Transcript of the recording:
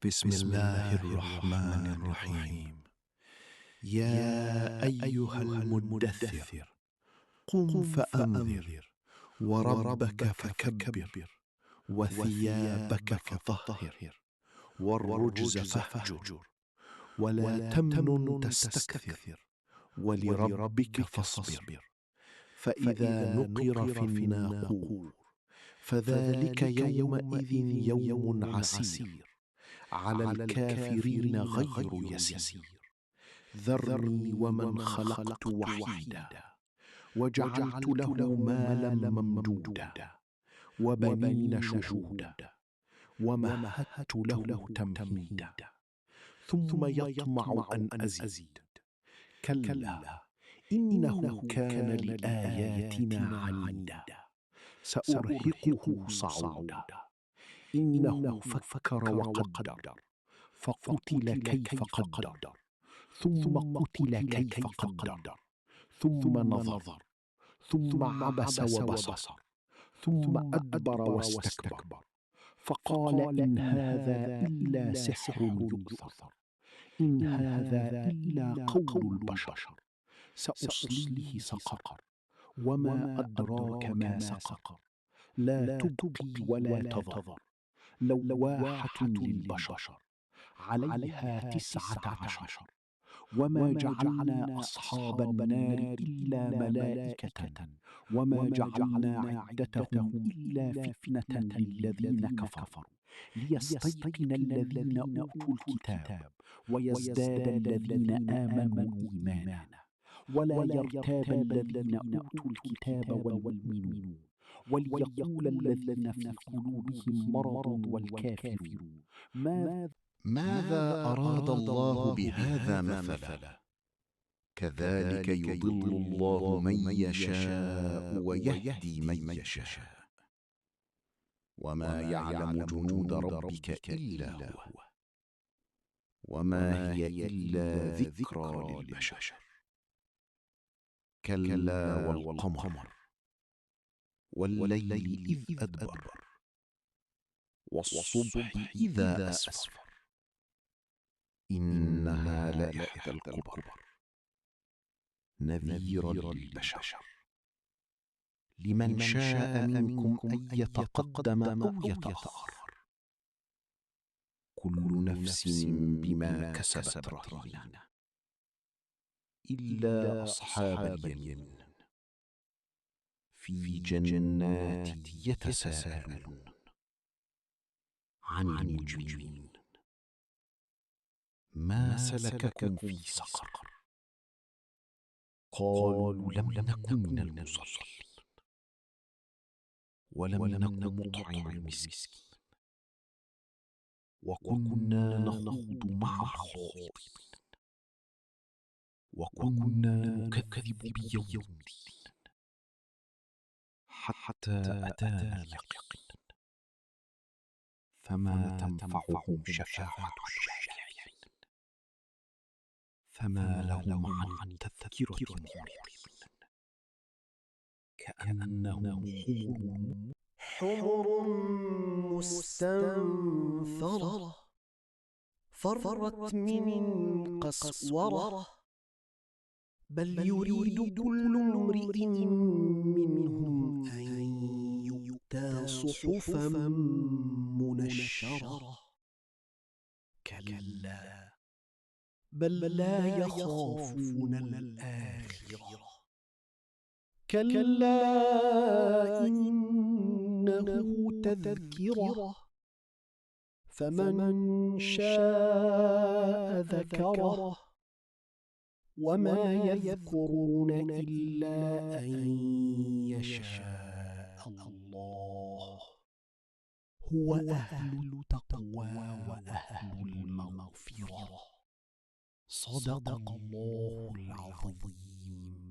بسم الله الرحمن الرحيم. يا أيها المدثر قم فأنذر وربك فكبر وثيابك فطهر والرجز فاهجر ولا تمنن تستكثر ولربك فاصبر. فإذا نقر في الناقور فذلك يومئذ يوم عسير على الكافرين غير يسير. ذرني ومن خلقت وحيدا وجعلت له مالا ممدودا وبنين شهودا ومهدت له تمهيدا ثم يطمع أن أزيد. كلا إنه كان لآياتنا عنيدا سأرهقه صعودا. إنه فكر وقدر فقتل كيف قدر ثم قتل كيف قدر ثم نظر ثم عبس وبصر ثم أدبر واستكبر فقال إن هذا إلا سحر يؤثر إن هذا إلا قول البشر سأصليه سقر وما أدراك ما سقر لا تبقي ولا تذر لواحة للبشر عليها 19 وما جعلنا أصحاب النار إلا ملائكة وما جعلنا عدتهم إلا فتنة للذين كفروا ليستيقن الذين أوتوا الكتاب ويزداد الذين آمنوا إيمانا ولا يرتاب الذين أوتوا الكتاب والمؤمنون وليقول الذين في قلوبهم مرض والكافرون ماذا أراد الله بهذا مثلا؟ كذلك يضل الله من يشاء ويهدي من يشاء وما يعلم جنود ربك إلا هو وما هي إلا ذكرى للبشر. كلا والقمر والليل إذ أدبر والصبح إذا أسفر إنها لإحدى الكبر نذيرا للبشر لمن شاء منكم أن يتقدم أو يتأخر كل نفس بما كسبت رهينة إلا أصحاب اليمين في جنات يتساءلون عن المجرمين ما سلككم في سقر قالوا لم نكن من المصلين ولم نكن نطعم المسكين وكنا نخوض مع الخائضين وكنا نكذب بيوم الدين حتى أتانا اليقين فما تنفعهم شفاعة الشافعين فما لهم عن تذكرة معرضين كأنهم حمر مستنفرة فرت من قسورة بل يريد كل امرئ منهم أن يؤتى صحفا منشرة كلا بل لا يخافون الآخرة كلا إنه تذكرة فمن شاء ذكره وما يذكرون إلا أن يشاء الله هو أهل التقوى وأهل المغفرة. صدق الله العظيم.